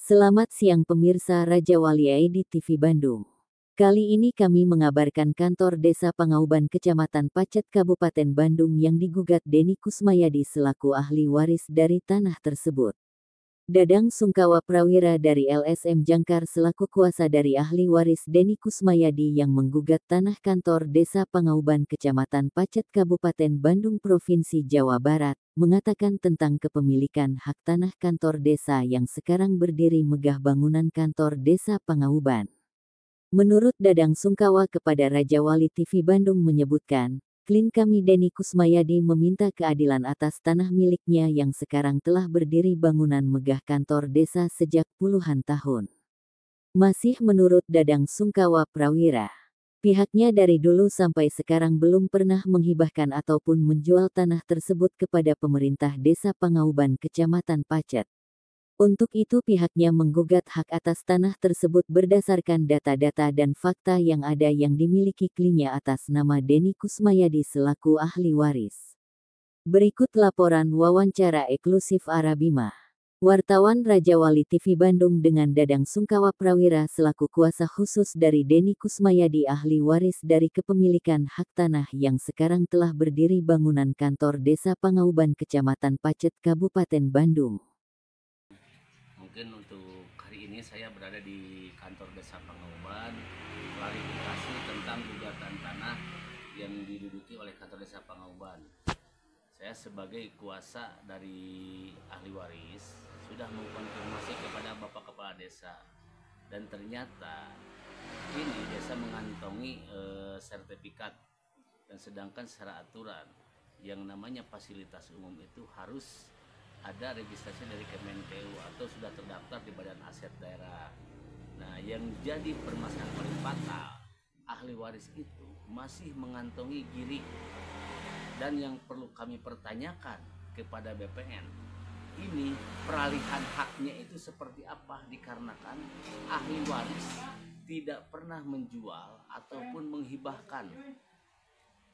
Selamat siang pemirsa Raja Wali ID TV Bandung. Kali ini kami mengabarkan kantor Desa Pangauban Kecamatan Pacet Kabupaten Bandung yang digugat Denny Kusmayadi selaku ahli waris dari tanah tersebut. Dadang Sungkawa Prawira dari LSM Jangkar selaku kuasa dari ahli waris Denny Kusmayadi yang menggugat tanah kantor Desa Pangauban Kecamatan Pacet Kabupaten Bandung Provinsi Jawa Barat, mengatakan tentang kepemilikan hak tanah kantor desa yang sekarang berdiri megah bangunan kantor Desa Pangauban. Menurut Dadang Sungkawa kepada Raja Wali TV Bandung menyebutkan, klien kami Denny Kusmayadi meminta keadilan atas tanah miliknya yang sekarang telah berdiri bangunan megah kantor desa sejak puluhan tahun. Masih menurut Dadang Sungkawa Prawira, pihaknya dari dulu sampai sekarang belum pernah menghibahkan ataupun menjual tanah tersebut kepada pemerintah Desa Pangauban Kecamatan Pacet. Untuk itu pihaknya menggugat hak atas tanah tersebut berdasarkan data-data dan fakta yang ada yang dimiliki kliennya atas nama Denny Kusmayadi selaku ahli waris. Berikut laporan wawancara eksklusif Arabima. Wartawan Raja Wali TV Bandung dengan Dadang Sungkawa Prawira selaku kuasa khusus dari Denny Kusmayadi ahli waris dari kepemilikan hak tanah yang sekarang telah berdiri bangunan kantor Desa Pangauban Kecamatan Pacet Kabupaten Bandung. Mungkin untuk hari ini saya berada di kantor Desa Pangauban klarifikasi tentang gugatan tanah yang diduduki oleh kantor Desa Pangauban. Saya sebagai kuasa dari ahli waris sudah mengkonfirmasi kepada Bapak Kepala Desa dan ternyata ini desa mengantongi sertifikat, dan sedangkan secara aturan yang namanya fasilitas umum itu harus ada registrasi dari Kemenkeu atau sudah terdaftar di Badan Aset Daerah. Nah, yang jadi permasalahan paling fatal, ahli waris itu masih mengantongi girik. Dan yang perlu kami pertanyakan kepada BPN, ini peralihan haknya itu seperti apa, dikarenakan ahli waris tidak pernah menjual ataupun menghibahkan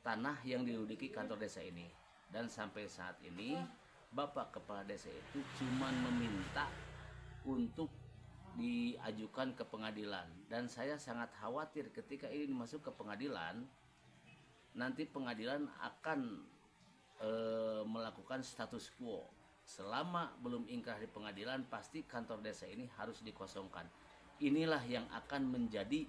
tanah yang diduduki kantor desa ini. Dan sampai saat ini Bapak Kepala Desa itu cuma meminta untuk diajukan ke pengadilan, dan saya sangat khawatir ketika ini masuk ke pengadilan, nanti pengadilan akan melakukan status quo. Selama belum ingkrah di pengadilan, pasti kantor desa ini harus dikosongkan. Inilah yang akan menjadi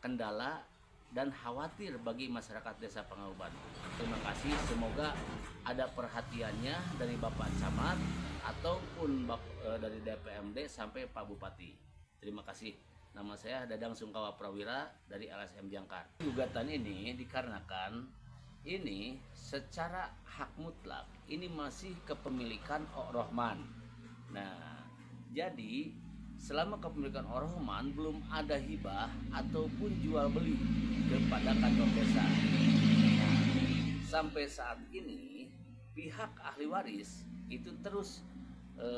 kendala dan khawatir bagi masyarakat Desa Pangauban. Terima kasih, semoga ada perhatiannya dari Bapak Camat ataupun dari DPMD sampai Pak Bupati. Terima kasih. Nama saya Dadang Sungkawa Prawira dari LSM Jangkar. Gugatan ini dikarenakan ini secara hak mutlak ini masih kepemilikan Rohman. Nah, jadi selama kepemilikan Rohman belum ada hibah ataupun jual beli kepada kantor desa. Nah, sampai saat ini pihak ahli waris itu terus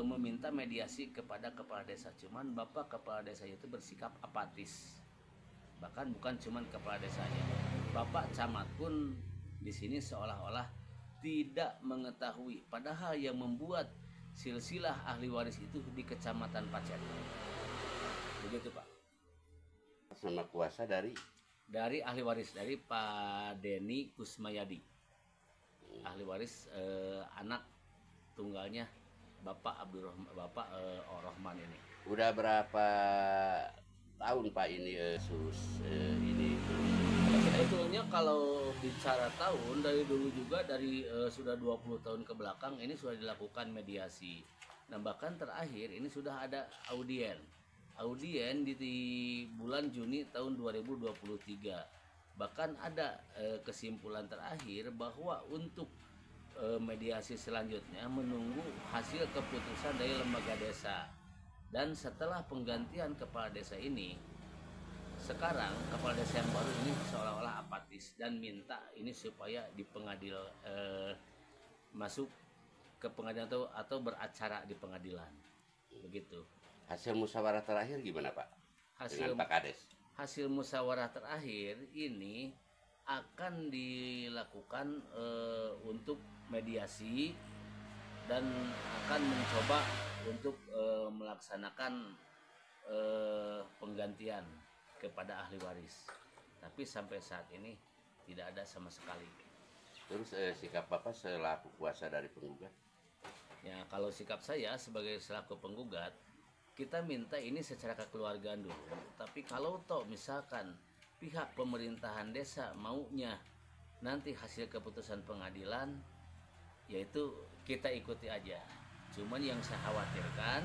meminta mediasi kepada kepala desa, cuman Bapak Kepala Desa itu bersikap apatis. Bahkan bukan cuman kepala desanya, Bapak Camat pun di sini seolah-olah tidak mengetahui, padahal yang membuat silsilah ahli waris itu di Kecamatan Pacet. Begitu, Pak. Sama kuasa dari ahli waris dari Pak Denny Kusmayadi, ahli waris anak tunggalnya Bapak Rohman ini. Udah berapa tahun Pak ini ini? Sebetulnya kalau bicara tahun, dari dulu juga, dari sudah 20 tahun ke belakang ini sudah dilakukan mediasi. Nah, bahkan terakhir ini sudah ada audien di bulan Juni tahun 2023. Bahkan ada kesimpulan terakhir bahwa untuk mediasi selanjutnya menunggu hasil keputusan dari lembaga desa. Dan setelah penggantian kepala desa ini, sekarang kepala desa yang baru ini seolah-olah apatis dan minta ini supaya di masuk ke pengadilan atau beracara di pengadilan. Begitu. Hasil musyawarah terakhir gimana Pak? Dengan Pak Kades. Hasil musyawarah terakhir ini akan dilakukan untuk mediasi dan akan mencoba untuk melaksanakan penggantian kepada ahli waris, tapi sampai saat ini tidak ada sama sekali. Terus sikap Bapak selaku kuasa dari penggugat? Ya, kalau sikap saya sebagai selaku penggugat, kita minta ini secara kekeluargaan dulu. Tapi kalau toh misalkan pihak pemerintahan desa maunya nanti hasil keputusan pengadilan, yaitu kita ikuti aja. Cuman yang saya khawatirkan,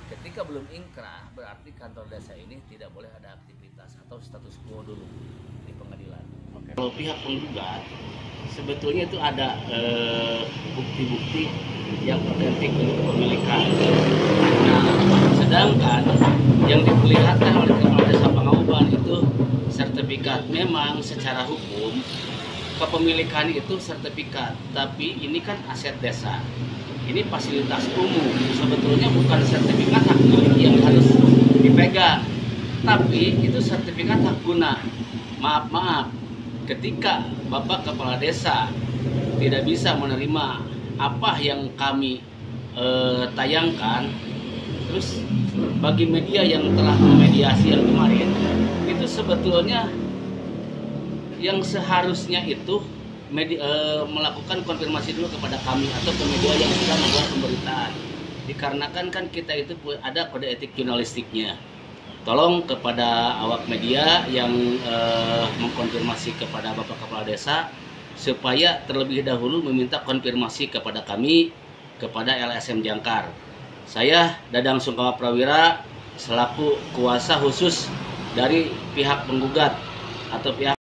ketika belum ingkrah berarti kantor desa ini tidak boleh ada aktivitas atau status quo dulu di pengadilan. Oke. Kalau pihak penggugat sebetulnya itu ada bukti-bukti yang otentik untuk kepemilikan. Nah, sedangkan yang diperlihatkan oleh Kepala Desa Pangauban itu sertifikat. Memang secara hukum kepemilikan itu sertifikat, tapi ini kan aset desa. Ini fasilitas umum, sebetulnya bukan sertifikat hak milik yang harus dipegang, tapi itu sertifikat hak guna. Maaf, ketika Bapak Kepala Desa tidak bisa menerima apa yang kami tayangkan, terus bagi media yang telah memediasi yang kemarin, itu sebetulnya yang seharusnya itu melakukan konfirmasi dulu kepada kami atau ke media yang sudah membuat pemberitaan. Dikarenakan kan kita itu ada kode etik jurnalistiknya. Tolong kepada awak media yang mengkonfirmasi kepada Bapak Kepala Desa supaya terlebih dahulu meminta konfirmasi kepada kami, kepada LSM Jangkar. Saya Dadang Sungkawa Prawira selaku kuasa khusus dari pihak penggugat atau pihak